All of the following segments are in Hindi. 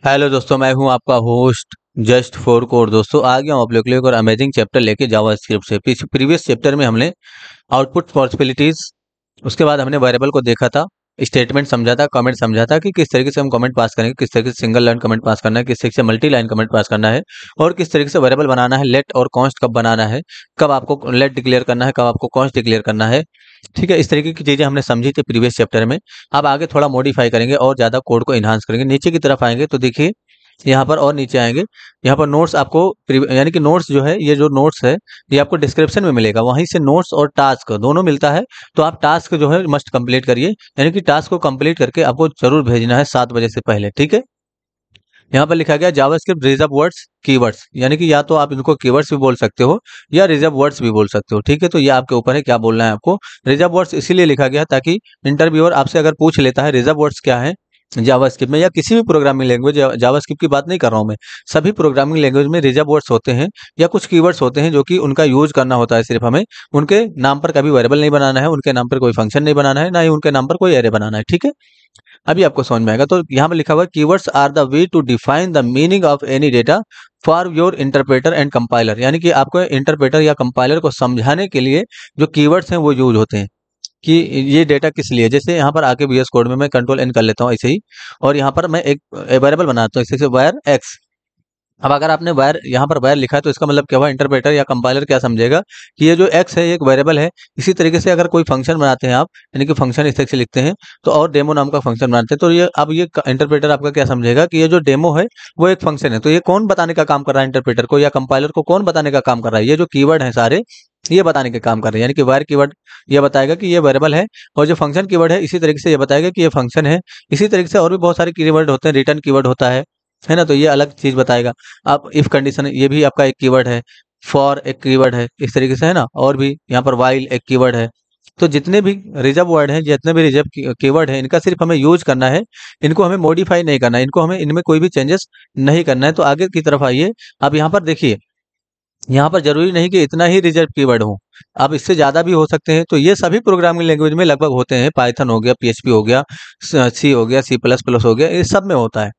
हेलो दोस्तों, मैं हूं आपका होस्ट जस्ट फॉर कोड। दोस्तों आ गया हूं आप लोग के लिए एक और अमेजिंग चैप्टर लेके जावास्क्रिप्ट से। प्रीवियस चैप्टर में हमने आउटपुट पॉसिबिलिटीज, उसके बाद हमने वेरिएबल को देखा था, स्टेटमेंट समझा था, कमेंट समझा था कि किस तरीके से हम कमेंट पास करेंगे, किस तरीके से सिंगल लाइन कमेंट पास करना है, किस तरीके से मल्टी लाइन कमेंट पास करना है और किस तरीके से वेरिएबल बनाना है, लेट और कॉन्स्ट कब बनाना है, कब आपको लेट डिक्लेयर करना है, कब आपको कॉन्स्ट डिक्लेयर करना है। ठीक है, इस तरीके की चीजें हमने समझी थी प्रीवियस चैप्टर में। अब आगे थोड़ा मॉडिफाई करेंगे और ज्यादा कोड को इन्हांस करेंगे। नीचे की तरफ आएंगे तो देखिए यहाँ पर, और नीचे आएंगे यहाँ पर नोट्स आपको यानी कि नोट्स जो है, ये जो नोट्स है ये आपको डिस्क्रिप्शन में मिलेगा। वहीं से नोट्स और टास्क दोनों मिलता है। तो आप टास्क जो है मस्ट कंप्लीट करिए, यानी कि टास्क को कंप्लीट करके आपको जरूर भेजना है 7 बजे से पहले। ठीक है, यहाँ पर लिखा गया जावास्क्रिप्ट रिजर्व वर्ड्स कीवर्ड्स, यानी कि या तो आप इनको कीवर्ड्स भी बोल सकते हो या रिजर्व वर्ड्स भी बोल सकते हो। ठीक है, तो ये आपके ऊपर है क्या बोलना है आपको। रिजर्व वर्ड्स इसीलिए लिखा गया ताकि इंटरव्यूअर आपसे अगर पूछ लेता है रिजर्व वर्ड्स क्या है जावास्क्रिप्ट में या किसी भी प्रोग्रामिंग लैंग्वेज, जावास्क्रिप्ट की बात नहीं कर रहा हूं मैं, सभी प्रोग्रामिंग लैंग्वेज में रिजर्व वर्ड्स होते हैं या कुछ कीवर्ड्स होते हैं जो कि उनका यूज करना होता है। सिर्फ हमें उनके नाम पर कभी वेरिएबल नहीं बनाना है, उनके नाम पर कोई फंक्शन नहीं बनाना है, ना ही उनके नाम पर कोई एरे बनाना है। ठीक है, अभी आपको समझ में आएगा। तो यहाँ पर लिखा हुआ है keywords are the way to define the meaning of any data for your interpreter and compiler, यानी कि आपको इंटरप्रेटर या कंपाइलर को समझाने के लिए जो कीवर्ड्स हैं वो यूज होते हैं कि ये डेटा किस लिए। जैसे यहाँ पर आके VS कोड में मैं कंट्रोल N कर लेता हूँ ऐसे ही, और यहाँ पर मैं एक वेरिएबल बनाता हूँ जैसे वायर एक्स। अब अगर आपने वायर यहाँ पर वायर लिखा है तो इसका मतलब क्या हुआ, इंटरप्रेटर या कंपाइलर क्या समझेगा कि ये जो एक्स है ये एक वेरिएबल है। इसी तरीके से अगर कोई फंक्शन बनाते हैं आप, यानी कि फंक्शन इस तरीके से लिखते हैं तो, और डेमो नाम का फंक्शन बनाते हैं तो ये अब ये इंटरप्रेटर आपका क्या समझेगा कि ये जो डेमो है वो एक फंक्शन है। तो ये कौन बताने का काम कर रहा है, इंटरप्रेटर को या कंपाइलर को कौन बताने का काम कर रहा है, ये जो कीवर्ड है सारे ये बताने का काम कर रहे हैं। यानी कि वायर कीवर्ड ये बताएगा कि ये वेरिएबल है, और जो फंक्शन कीवर्ड है इसी तरीके से ये बताएगा कि ये फंक्शन है। इसी तरीके से और भी बहुत सारे कीवर्ड होते हैं, रिटर्न कीवर्ड होता है ना, तो ये अलग चीज बताएगा। अब इफ कंडीशन ये भी आपका एक कीवर्ड है, फॉर एक कीवर्ड है, इस तरीके से है ना, और भी यहाँ पर वाइल एक कीवर्ड है। तो जितने भी रिजर्व वर्ड हैं, जितने भी रिजर्व कीवर्ड है, इनका सिर्फ हमें यूज करना है, इनको हमें मॉडिफाई नहीं करना है, इनको हमें इनमें कोई भी चेंजेस नहीं करना है। तो आगे की तरफ आइए। अब यहाँ पर देखिए, यहाँ पर जरूरी नहीं कि इतना ही रिजर्व कीवर्ड हो, अब इससे ज्यादा भी हो सकते हैं। तो ये सभी प्रोग्रामिंग लैंग्वेज में लगभग होते हैं, पाइथन हो गया, PHP हो गया, सी हो गया, C++ हो गया, ये सब में होता है।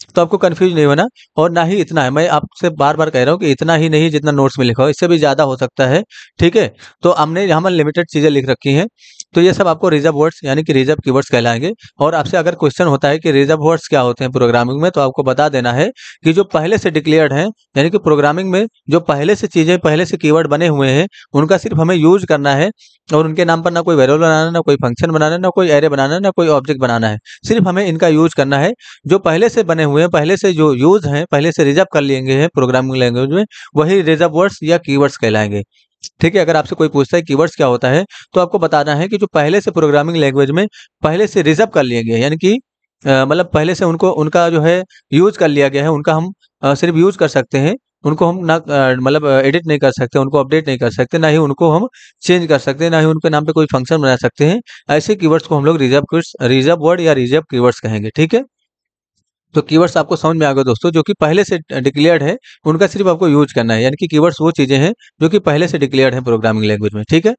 तो आपको कंफ्यूज नहीं होना, और ना ही इतना है, मैं आपसे बार बार कह रहा हूँ कि इतना ही नहीं जितना नोट्स में लिखा हो, इससे भी ज्यादा हो सकता है। ठीक है, तो हमने यहाँ लिमिटेड चीजें लिख रखी हैं। तो ये सब आपको रिजर्व वर्ड्स यानी कि रिजर्व कीवर्ड्स कहलाएंगे। और आपसे अगर क्वेश्चन होता है कि रिजर्व वर्ड्स क्या होते हैं प्रोग्रामिंग में, तो आपको बता देना है कि जो पहले से डिक्लेयर्ड हैं, यानी कि प्रोग्रामिंग में जो पहले से चीजें, पहले से कीवर्ड बने हुए हैं, उनका सिर्फ हमें यूज करना है, और उनके नाम पर ना कोई वेरिएबल बनाना, ना कोई फंक्शन बनाना, ना कोई एरे बनाना, ना कोई ऑब्जेक्ट बनाना है। सिर्फ हमें इनका यूज करना है। जो पहले से बने हुए हैं, पहले से जो यूज हैं, पहले से रिजर्व कर लिए गए हैं प्रोग्रामिंग लैंग्वेज में, वही रिजर्व वर्ड्स या कीवर्ड्स कहलाएंगे। ठीक है, अगर आपसे कोई पूछता है कीवर्ड्स क्या होता है, तो आपको बताना है कि जो पहले से प्रोग्रामिंग लैंग्वेज में पहले से रिजर्व कर लिए गए, यानी कि मतलब पहले से उनको, उनका जो है यूज कर लिया गया है, उनका हम सिर्फ यूज कर सकते हैं, उनको हम ना मतलब एडिट नहीं कर सकते, उनको अपडेट नहीं कर सकते, ना ही उनको हम चेंज कर सकते हैं, ना ही उनके नाम पे कोई फंक्शन बना सकते हैं। ऐसे कीवर्ड्स को हम लोग रिजर्व वर्ड या रिजर्व कीवर्ड्स कहेंगे। ठीक है, तो कीवर्ड्स आपको समझ में आ गए दोस्तों, जो कि पहले से डिक्लेयर्ड है, उनका सिर्फ आपको यूज करना है। यानी कि कीवर्ड्स वो चीजें हैं जो कि पहले से डिक्लेयर्ड है प्रोग्रामिंग लैंग्वेज में। ठीक है,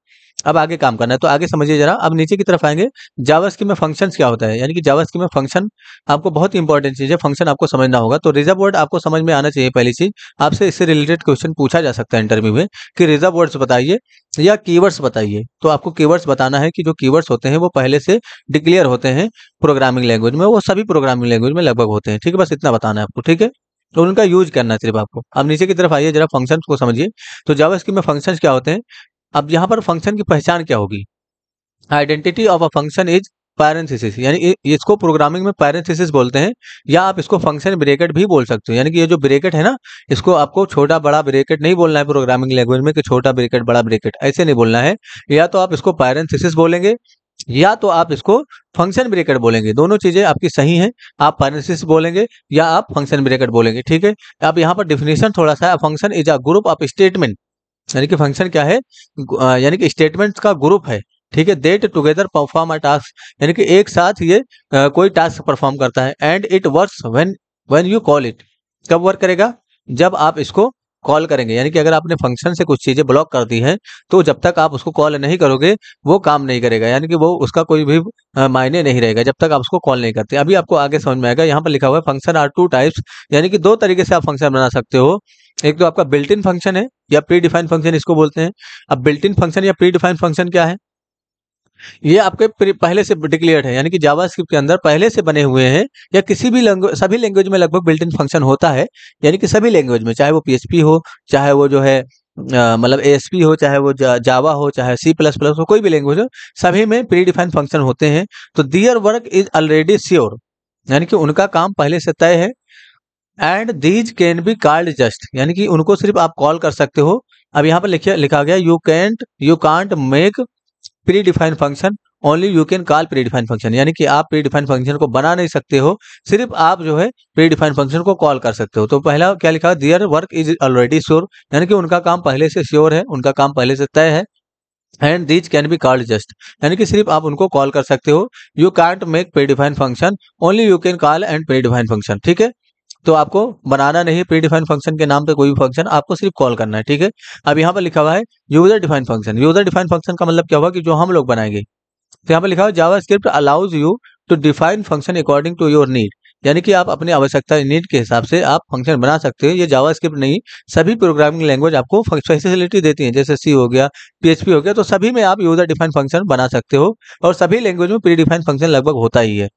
अब आगे काम करना है, तो आगे समझिए जरा। अब नीचे की तरफ आएंगे, जावास्क्रिप्ट में फंक्शंस क्या होता है, यानी कि जावास्क्रिप्ट में फंक्शन आपको बहुत ही इंपॉर्टेंट चीज है, फंक्शन आपको समझना होगा। तो रिजर्व वर्ड आपको समझ में आना चाहिए पहली चीज। आपसे इससे रिलेटेड क्वेश्चन पूछा जा सकता है इंटरव्यू में कि रिजर्व वर्ड्स बताइए या कीवर्ड्स बताइए। तो आपको कीवर्ड्स बताना है कि जो कीवर्ड्स होते हैं वो पहले से डिक्लेयर होते हैं प्रोग्रामिंग लैंग्वेज में, वो सभी प्रोग्रामिंग लैंग्वेज में लगभग होते हैं। ठीक है, बस इतना बताना है आपको। ठीक है, तो उनका यूज करना है सिर्फ आपको। अब नीचे की तरफ आइए जरा, फंक्शंस को समझिए। तो जावास्क्रिप्ट में फंक्शंस क्या होते हैं। अब यहाँ पर फंक्शन की पहचान क्या होगी, identity of a function is parenthesis, यानी इसको प्रोग्रामिंग में पैरेंथेसिस बोलते हैं, या आप इसको फंक्शन ब्रैकेट भी बोल सकते हो। यानी कि ये जो ब्रैकेट है ना, इसको आपको छोटा बड़ा ब्रैकेट नहीं बोलना है प्रोग्रामिंग लैंग्वेज में कि छोटा ब्रैकेट बड़ा ब्रैकेट, ऐसे नहीं बोलना है। या तो आप इसको पैरेंथेसिस बोलेंगे, या तो आप इसको फंक्शन ब्रैकेट बोलेंगे, दोनों चीजें आपकी सही हैं। आप पैरेंथेसिस बोलेंगे या आप फंक्शन ब्रैकेट बोलेंगे। ठीक है, अब यहाँ पर डिफिनेशन थोड़ा सा है, function is a group of statement, यानी कि फंक्शन क्या है, यानी कि स्टेटमेंट्स का ग्रुप है। ठीक है, that together perform a task, यानी कि एक साथ ये कोई टास्क परफॉर्म करता है। And it works when when you call it, कब वर्क करेगा, जब आप इसको कॉल करेंगे, यानी कि अगर आपने फंक्शन से कुछ चीजें ब्लॉक कर दी हैं तो जब तक आप उसको कॉल नहीं करोगे वो काम नहीं करेगा, यानी कि वो उसका कोई भी मायने नहीं रहेगा जब तक आप उसको कॉल नहीं करते। अभी आपको आगे समझ में आएगा। यहाँ पर लिखा हुआ है फंक्शन आर टू टाइप्स, यानी कि दो तरीके से आप फंक्शन बना सकते हो। एक तो आपका बिल्ट इन फंक्शन है या प्री डिफाइंड फंक्शन इसको बोलते हैं। अब बिल्ट इन फंक्शन या प्री डिफाइंड फंक्शन क्या है? ये आपके पहले से डिक्लेयर्ड है, यानी कि जावास्क्रिप्ट के अंदर पहले से बने हुए हैं, या किसी भी लैंग्वेज, सभी लैंग्वेज में लगभग बिल्ट इन फंक्शन होता है, यानी कि सभी लैंग्वेज में, चाहे वो पीएचपी हो, चाहे वो जो है मतलब एएसपी हो, चाहे वो जावा हो, चाहे सी प्लस प्लस हो, कोई भी लैंग्वेज हो, सभी में प्री डिफाइंड फंक्शन होते हैं। तो their work is already sure, यानी कि उनका काम पहले से तय है। And these can be called just, यानी कि उनको सिर्फ आप कॉल कर सकते हो। अब यहाँ पर लिखा गया you can't make pre defined function, only you can call predefined function, यानी कि आप प्री डिफाइंड फंक्शन को बना नहीं सकते हो, सिर्फ आप जो है प्री डिफाइंड फंक्शन को कॉल कर सकते हो। तो पहला क्या लिखा है? Their work is already sure, यानी कि उनका काम पहले से श्योर है, उनका काम पहले से तय है। And these can be called just, यानी कि सिर्फ आप उनको कॉल कर सकते हो। You can't make pre defined function, only you can call and pre defined function, ठीक है। तो आपको बनाना नहीं है प्री डिफाइंड फंक्शन के नाम पे कोई भी फंक्शन, आपको सिर्फ कॉल करना है, ठीक है। अब यहाँ पर लिखा हुआ है user defined function. User defined function का मतलब क्या हुआ कि जो हम लोग बनाएंगे। तो यहाँ पर लिखा हुआ JavaScript allows you to define function according to your need, यानी कि आप अपनी आवश्यकता नीड के हिसाब से आप फंक्शन बना सकते हो। ये जावास्क्रिप्ट नहीं, सभी प्रोग्रामिंग लैंग्वेज आपको फैसिलिटी देती हैं, जैसे सी हो गया, पीएचपी हो गया, तो सभी में आप यूजर डिफाइंड फंक्शन बना सकते हो, और सभी लैंग्वेज में प्री डिफाइंड फंक्शन लगभग होता ही है।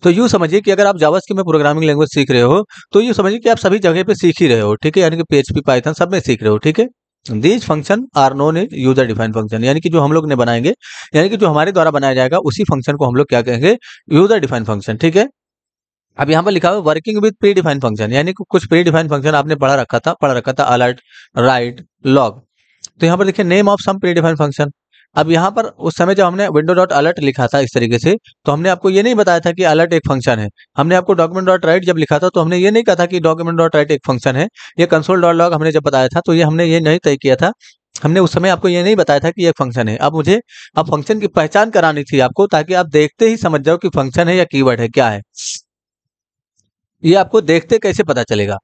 तो यूँ समझिए कि अगर आप जावास्क्रिप्ट में प्रोग्रामिंग लैंग्वेज सीख रहे हो तो यूँ समझिए कि आप सभी जगह पे सीख ही रहे हो, ठीक है, यानी कि पीएचपी, पाइथन सब में सीख रहे हो, ठीक है। These function are known as user defined function, यानी कि जो हम लोग ने बनाएंगे, यानी कि जो हमारे द्वारा बनाया जाएगा उसी फंक्शन को हम लोग क्या कहेंगे? यूजर डिफाइंड फंक्शन, ठीक है। अब यहाँ पर लिखा हुआ है working with pre defined function, यानी कि कुछ प्री डिफाइंड फंक्शन आपने पढ़ रखा था अलर्ट, राइट, लॉग। तो यहाँ पर देखिए name of some predefined function. अब यहाँ पर उस समय जब हमने विंडो डॉट अलर्ट लिखा था इस तरीके से, तो हमने आपको ये नहीं बताया था कि अलर्ट एक फंक्शन है। हमने आपको डॉक्यूमेंट डॉट राइट जब लिखा था तो हमने ये नहीं कहा था कि डॉक्यूमेंट डॉट राइट एक फंक्शन है। ये कंसोल डॉट लॉग हमने जब बताया था तो ये हमने ये नहीं तय किया था, हमने उस समय आपको ये नहीं बताया था कि ये फंक्शन है। अब फंक्शन की पहचान करानी थी आपको, ताकि आप देखते ही समझ जाओ कि फंक्शन है या कीवर्ड है, क्या है। ये आपको देखते कैसे पता चलेगा?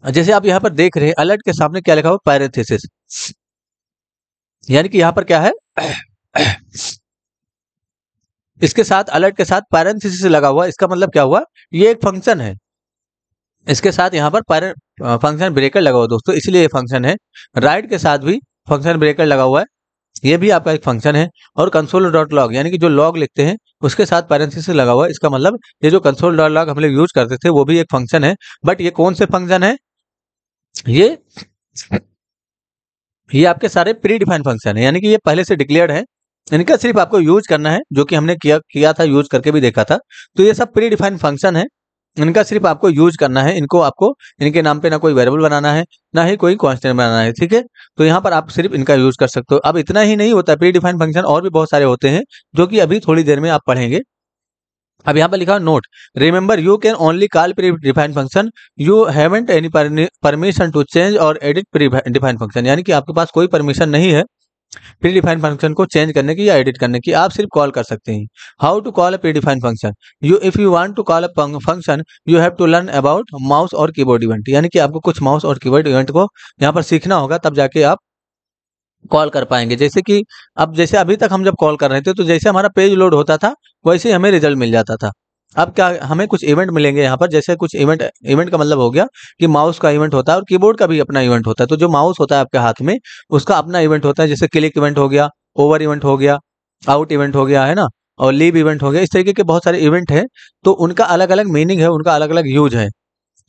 जैसे आप यहाँ पर देख रहे हैं अलर्ट के सामने क्या लिखा हुआ? पैरेंथेसिस, यानी कि यहाँ पर क्या है? इसके साथ अलर्ट के साथ पैरेंथेसिस लगा हुआ, इसका मतलब क्या हुआ? ये एक फंक्शन है। इसके साथ यहाँ पर फंक्शन ब्रेकर लगा हुआ दोस्तों, इसलिए ये फंक्शन है। राइट के साथ भी फंक्शन ब्रेकर लगा हुआ है, ये भी आपका एक फंक्शन है। और कंसोल डॉट लॉग, यानी कि जो लॉग लिखते हैं उसके साथ पैरेंथेसिस लगा हुआ है, इसका मतलब ये जो कंसोल डॉट लॉग हम लोग यूज करते थे वो भी एक फंक्शन है। बट ये कौन से फंक्शन है? ये ये आपके सारे प्री डिफाइंड फंक्शन है, यानी कि ये पहले से डिक्लेयर्ड है, इनका सिर्फ आपको यूज करना है, जो कि हमने किया था, यूज करके भी देखा था। तो ये सब प्री डिफाइंड फंक्शन है, इनका सिर्फ आपको यूज करना है, इनको आपको इनके नाम पे ना कोई वेरिएबल बनाना है, ना ही कोई कांस्टेंट बनाना है, ठीक है। तो यहाँ पर आप सिर्फ इनका यूज कर सकते हो। अब इतना ही नहीं होता, प्री डिफाइंड फंक्शन और भी बहुत सारे होते हैं, जो कि अभी थोड़ी देर में आप पढ़ेंगे। अब यहाँ पर लिखा note, remember you can only call predefined function, you haven't any permission to change और एडिट प्री डिफाइंड फंक्शन, यानी कि आपके पास कोई परमिशन नहीं है प्री डिफाइंड फंक्शन को चेंज करने की या एडिट करने की, आप सिर्फ कॉल कर सकते हैं। How to call a predefined function? If you want to call a function you have to learn about mouse और कीबोर्ड इवेंट, यानी कि आपको कुछ माउस और कीबोर्ड इवेंट को यहाँ पर सीखना होगा, तब जाके आप कॉल कर पाएंगे। जैसे कि अब जैसे अभी तक हम जब कॉल कर रहे थे तो जैसे हमारा पेज लोड होता था वैसे ही हमें रिजल्ट मिल जाता था। अब क्या हमें कुछ इवेंट मिलेंगे यहाँ पर, जैसे कुछ इवेंट का मतलब हो गया कि माउस का इवेंट होता है और कीबोर्ड का भी अपना इवेंट होता है। तो जो माउस होता है आपके हाथ में उसका अपना इवेंट होता है, जैसे क्लिक इवेंट हो गया, ओवर इवेंट हो गया, आउट इवेंट हो गया, है ना, और लीव इवेंट हो गया, इस तरीके के बहुत सारे इवेंट है। तो उनका अलग अलग मीनिंग है, उनका अलग अलग यूज है।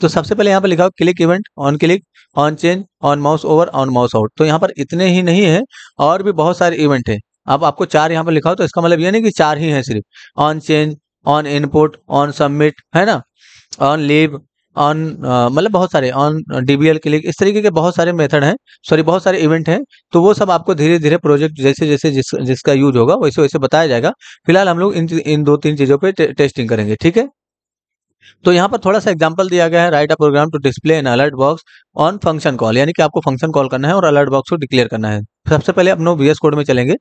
तो सबसे पहले यहाँ पर लिखा हो click event, on click, on change, on mouse over, on mouse out. तो यहाँ पर इतने ही नहीं है, और भी बहुत सारे इवेंट है। अब आपको चार यहाँ पर लिखा हो तो इसका मतलब ये नहीं कि चार ही है सिर्फ, on change, on input, on submit, है ना, ऑन लीव, ऑन मतलब बहुत सारे, ऑन डीबीएल क्लिक, इस तरीके के बहुत सारे मेथड हैं, सॉरी बहुत सारे इवेंट हैं। तो वो सब आपको धीरे धीरे प्रोजेक्ट जैसे जैसे जिसका यूज होगा वैसे वैसे बताया जाएगा। फिलहाल हम लोग इन दो तीन चीजों पे टेस्टिंग करेंगे, ठीक है। तो यहाँ पर थोड़ा सा एग्जांपल दिया गया है, write a program to display an alert box on function call, यानी कि आपको फंक्शन कॉल करना है और अलर्ट बॉक्स को डिक्लेयर करना है। सबसे पहले अपने VS कोड में चलेंगे।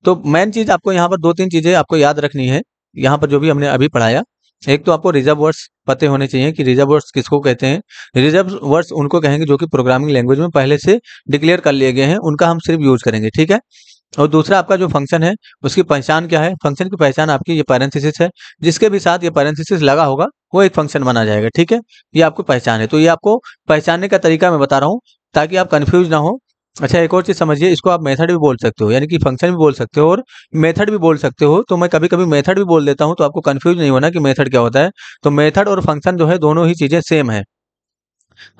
तो मेन चीज आपको यहाँ पर दो तीन चीजें आपको याद रखनी है, यहाँ पर जो भी हमने अभी पढ़ाया। एक तो आपको रिजर्व वर्ड्स पते होने चाहिए कि रिजर्व वर्ड्स किसको कहते हैं। रिजर्व वर्ड्स उनको कहेंगे जो कि प्रोग्रामिंग लैंग्वेज में पहले से डिक्लेयर कर लिए गए हैं, उनका हम सिर्फ यूज करेंगे, ठीक है। और दूसरा आपका जो फंक्शन है उसकी पहचान क्या है, फंक्शन की पहचान आपकी ये पैरेंथेसिस है, जिसके भी साथ ये पैरेंथेसिस लगा होगा वो एक फंक्शन माना जाएगा, ठीक है। ये आपको पहचान है, तो ये आपको पहचानने का तरीका मैं बता रहा हूँ ताकि आप कंफ्यूज ना हो। अच्छा, एक और चीज समझिए, इसको आप मेथड भी बोल सकते हो, यानी कि फंक्शन भी बोल सकते हो और मेथड भी बोल सकते हो। तो मैं कभी कभी मेथड भी बोल देता हूँ तो आपको कंफ्यूज नहीं होना कि मेथड क्या होता है। तो मेथड और फंक्शन जो है दोनों ही चीजें सेम है।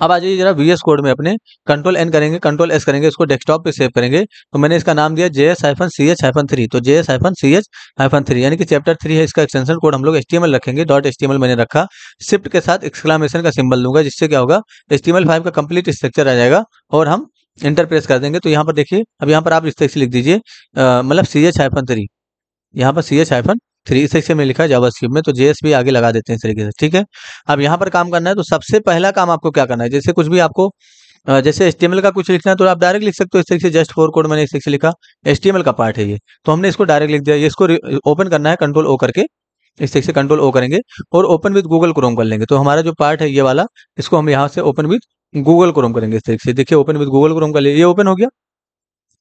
अब आ जाइए जरा वीएस कोड में अपने, कंट्रोल एन करेंगे, कंट्रोल एस करेंगे, इसको डेस्कटॉप पे सेव करेंगे। तो मैंने इसका नाम दिया JS-CH-3, तो JS-CH-3 यानी कि चैप्टर 3 है, इसका एक्सटेंशन कोड हम लोग HTML रखेंगे, .html मैंने रखा। शिफ्ट के साथ एक्सक्लेमेशन का सिंबल दूंगा, जिससे क्या होगा, HTML5 का कंप्लीट स्ट्रक्चर आ जाएगा और हम इंटर प्रेस कर देंगे। तो यहाँ पर देखिए, अब यहाँ पर आप इस तरीके से लिख दीजिए, मतलब CH-3, यहाँ पर CH-3 इस तरीके से मैंने लिखा है जावास्क्रिप्ट में, तो JS भी आगे लगा देते हैं इस तरीके से, ठीक है। अब यहाँ पर काम करना है, तो सबसे पहला काम आपको क्या करना है, जैसे कुछ भी आपको जैसे HTML का कुछ लिखना है तो आप डायरेक्ट लिख सकते हो इस तरीके से, जस्ट फॉर कोड मैंने इस तरीके से लिखा, HTML का पार्ट है ये, तो हमने इसको डायरेक्ट लिख दिया। ये इसको ओपन करना है कंट्रोल O करके, इस तरीके से कंट्रोल O करेंगे और ओपन विद गूगल क्रोम कर लेंगे। तो हमारा जो पार्ट है ये वाला, इसको हम यहाँ से ओपन विद गूगल क्रोम करेंगे इस तरीके से। देखिए ओपन विद गूगल क्रोम कर लिए, ये ओपन हो गया।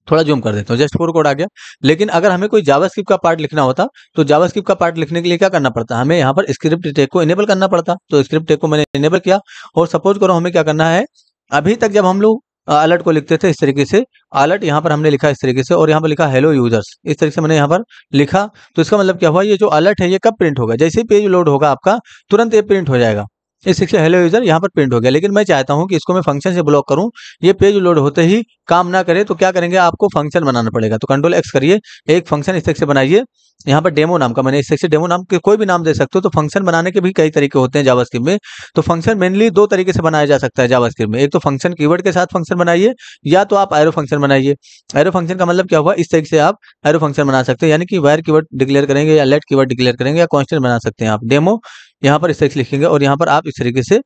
थोड़ा जूम कर देता हूँ, जस्ट फोर कोड आ गया। लेकिन अगर हमें कोई जावास्क्रिप्ट का पार्ट लिखना होता तो जावास्क्रिप्ट का पार्ट लिखने के लिए क्या करना पड़ता, हमें यहाँ पर स्क्रिप्ट टैग को इनेबल करना पड़ता। तो स्क्रिप्ट टैग को मैंने इनेबल किया और सपोज करो हमें क्या करना है, अभी तक जब हम लोग अलर्ट को लिखते थे इस तरीके से, अलर्ट यहाँ पर हमने लिखा इस तरीके से और यहाँ पर लिखा हेलो यूजर्स, इस तरीके से मैंने यहाँ पर लिखा। तो इसका मतलब क्या हुआ, ये जो अलर्ट है ये कब प्रिंट होगा, जैसे ही पेज लोड होगा आपका तुरंत ये प्रिंट हो जाएगा। इस तरीके से हेलो यूजर यहाँ पर प्रिंट हो गया। लेकिन मैं चाहता हूँ कि इसको मैं फंक्शन से ब्लॉक करूँ, ये पेज लोड होते ही काम ना करे, तो क्या करेंगे, आपको फंक्शन बनाना पड़ेगा। तो कंट्रोल एक्स करिए, एक फंक्शन इस तरीके से बनाइए, यहाँ पर डेमो नाम का, मैंने इस तरीके से डेमो नाम के कोई भी नाम दे सकते हो। तो फंक्शन बनाने के भी कई तरीके होते हैं जावास्क्रिप्ट में। तो फंक्शन मेनली दो तरीके से बनाया जा सकता है जावास्क्रिप्ट में, एक तो फंक्शन कीवर्ड के साथ फंक्शन बनाइए, या तो आप एरो फंक्शन बनाइए। एरो फंक्शन का मतलब क्या हुआ, इस तरीके से आप एरो फंक्शन बना सकते हैं, यानी कि वायर कीवर्ड डिक्लेयर करेंगे या लेट कीवर्ड डिक्लेयर करेंगे या कांस्टेंट बना सकते हैं आप। डेमो यहाँ पर इस तरीके से लिखेंगे और यहाँ पर आप इस तरीके से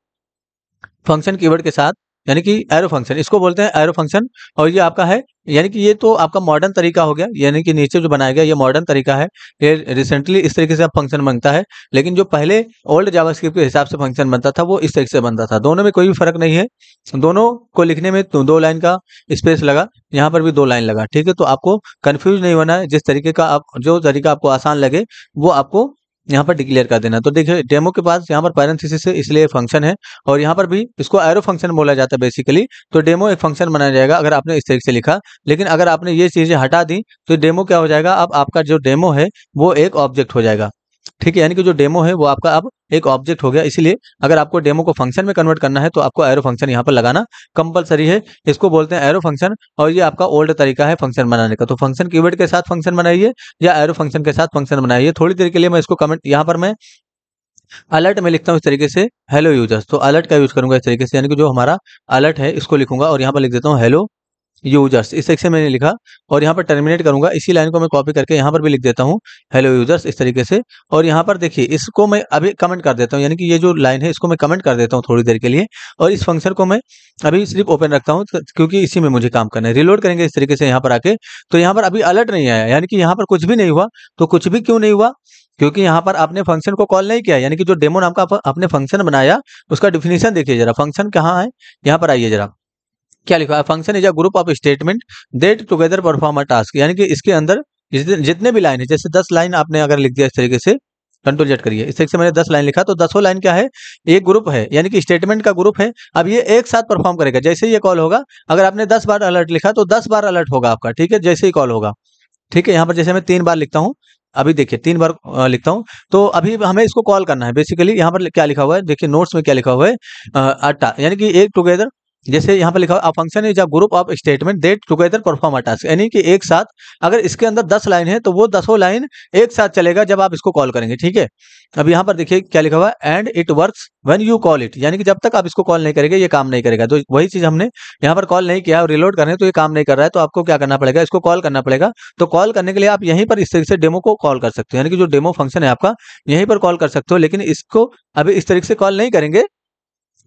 फंक्शन कीवर्ड के साथ, यानी कि एरो फंक्शन, इसको बोलते हैं एरो फंक्शन। और ये आपका है, यानी कि ये तो आपका मॉडर्न तरीका हो गया, यानी कि नीचे जो बनाया गया ये मॉडर्न तरीका है। ये रिसेंटली इस तरीके से अब फंक्शन बनता है, लेकिन जो पहले ओल्ड जावास्क्रिप्ट के हिसाब से फंक्शन बनता था वो इस तरीके से बनता था। दोनों में कोई भी फर्क नहीं है, दोनों को लिखने में तो 2 लाइन का स्पेस लगा, यहाँ पर भी 2 लाइन लगा, ठीक है। तो आपको कंफ्यूज नहीं होना है, जिस तरीके का आप, जो तरीका आपको आसान लगे वो आपको यहाँ पर डिक्लेयर कर देना। तो देखिए डेमो के पास यहाँ पर पैरेंथेसिस है, इसलिए फंक्शन है, और यहाँ पर भी इसको एरो फंक्शन बोला जाता है बेसिकली। तो डेमो एक फंक्शन बनाया जाएगा अगर आपने इस तरीके से लिखा। लेकिन अगर आपने ये चीजें हटा दी तो डेमो क्या हो जाएगा, अब आपका जो डेमो है वो एक ऑब्जेक्ट हो जाएगा, ठीक है। यानी कि जो डेमो है वो आपका अब एक ऑब्जेक्ट हो गया। इसीलिए अगर आपको डेमो को फंक्शन में कन्वर्ट करना है तो आपको एरो फंक्शन यहाँ पर लगाना कंपलसरी है, इसको बोलते हैं एरो फंक्शन। और ये आपका ओल्ड तरीका है फंक्शन बनाने का। तो फंक्शन कीवर्ड के साथ फंक्शन बनाइए या एरो फंक्शन के साथ फंक्शन बनाइए। थोड़ी देर के लिए मैं इसको कमेंट, यहाँ पर मैं अलर्ट में लिखता हूँ इस तरीके से हेलो यूजर्स, तो अलर्ट का यूज करूंगा इस तरीके से, यानी कि जो हमारा अलर्ट है इसको लिखूंगा और यहाँ पर लिख देता हूँ हेलो यूजर्स, इस तरीके से मैंने लिखा। और यहाँ पर टर्मिनेट करूंगा, इसी लाइन को मैं कॉपी करके यहाँ पर भी लिख देता हूँ हेलो यूजर्स, इस तरीके से। और यहाँ पर देखिए इसको मैं अभी कमेंट कर देता हूँ, यानी कि ये जो लाइन है इसको मैं कमेंट कर देता हूँ थोड़ी देर के लिए। और इस फंक्शन को मैं अभी सिर्फ ओपन रखता हूँ क्योंकि इसी में मुझे काम करना है। रिलोड करेंगे इस तरीके से यहाँ पर आके, तो यहाँ पर अभी अलर्ट नहीं आया, यानी कि यहाँ पर कुछ भी नहीं हुआ। तो कुछ भी क्यों नहीं हुआ, क्योंकि यहाँ पर आपने फंक्शन को कॉल नहीं किया, यानी कि जो डेमो नाम का आपने फंक्शन बनाया उसका डिफिनीशन देखिए जरा, फंक्शन कहाँ है, यहाँ पर आइए जरा, क्या लिखा है, function is a group of statement that together perform a task. यानी कि इसके अंदर जितने भी लाइन है, जैसे 10 लाइन आपने अगर लिख दिया इस तरीके से, कंट्रोल जेड करिए, इस तरीके से मैंने 10 लाइन लिखा, तो 10 लाइन क्या है, एक ग्रुप है, यानी कि स्टेटमेंट का ग्रुप है। अब ये एक साथ परफॉर्म करेगा, जैसे ही ये कॉल होगा, अगर आपने 10 बार अलर्ट लिखा तो 10 बार अलर्ट होगा आपका, ठीक है, जैसे ही कॉल होगा, ठीक है। यहाँ पर जैसे मैं 3 बार लिखता हूँ, अभी देखिए 3 बार लिखता हूँ, तो अभी हमें इसको कॉल करना है। बेसिकली यहाँ पर क्या लिखा हुआ है, देखिए नोट्स में क्या लिखा हुआ है, अट्टा, यानी कि एक टुगेदर, जैसे यहाँ पर लिखा हुआ function is a group of statement that together perform a task, यानी कि एक साथ, अगर इसके अंदर 10 लाइन है तो वो 10 लाइन एक साथ चलेगा जब आप इसको कॉल करेंगे, ठीक है। अब यहाँ पर देखिए क्या लिखा हुआ है, and it works when you call it, यानी कि जब तक आप इसको कॉल नहीं करेंगे ये काम नहीं करेगा। तो वही चीज हमने यहाँ पर कॉल नहीं किया और रिलोड करने तो ये काम नहीं कर रहा है, तो आपको क्या करना पड़ेगा, इसको कॉल करना पड़ेगा। तो कॉल करने के लिए आप यहीं पर इस तरीके से डेमो को कॉल कर सकते हो, यानी कि जो डेमो फंक्शन है आपका यहीं पर कॉल कर सकते हो। लेकिन इसको अभी इस तरीके से कॉल नहीं करेंगे,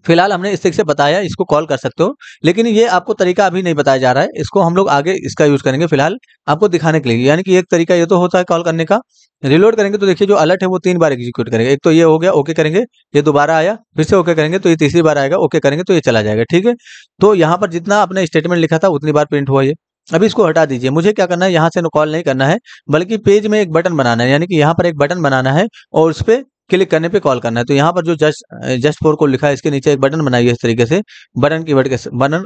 फिलहाल हमने इस तरीके से बताया, इसको कॉल कर सकते हो, लेकिन ये आपको तरीका अभी नहीं बताया जा रहा है, इसको हम लोग आगे इसका यूज करेंगे फिलहाल आपको दिखाने के लिए। यानी कि एक तरीका ये तो होता है कॉल करने का। रिलोड करेंगे तो देखिए जो अलर्ट है वो 3 बार एग्जीक्यूट करेंगे। एक तो ये हो गया, ओके करेंगे, ये दोबारा आया, फिर से ओके करेंगे तो ये तीसरी बार आएगा, ओके करेंगे तो ये चला जाएगा, ठीक है। तो यहाँ पर जितना आपने स्टेटमेंट लिखा था उतनी बार प्रिंट हुआ ये। अभी इसको हटा दीजिए। मुझे क्या करना है, यहाँ से कॉल नहीं करना है, बल्कि पेज में एक बटन बनाना है, यानी कि यहाँ पर एक बटन बनाना है और उस पे क्लिक करने पे कॉल करना है। तो यहाँ पर जो जस्ट फॉर कोड लिखा है इसके नीचे एक बटन बनाइए इस तरीके से, बटन कीवर्ड के